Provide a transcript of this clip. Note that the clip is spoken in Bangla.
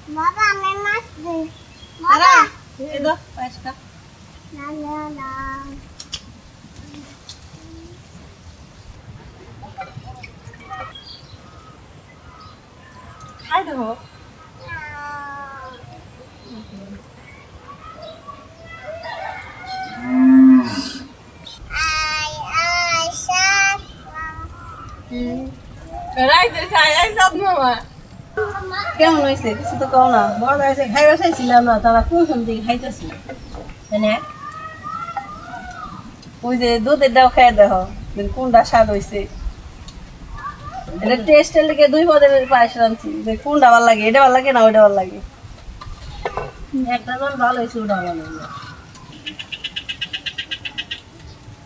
বাবা আমি মাছ দিই বাবা এই দাও পায়েসটা না না না খাই দেবো আই আই সাত রাইতে খাই এই সব মামা কেমন হয়েছে কিছু তো কও না বড় হয়েছে খাইবার চাইছিলাম না তারা কোন দিকে খাইতেছে মানে ওই যে দুধের ডাও খাই দেখো কোনটা স্বাদ হয়েছে এটা টেস্টের লেগে দুই পদের পায়েস রাঁধছি যে কোনটা ভালো লাগে এটা ভালো লাগে না ওইটা ভালো লাগে একটা জন ভালো হয়েছে ওটা ভালো লাগে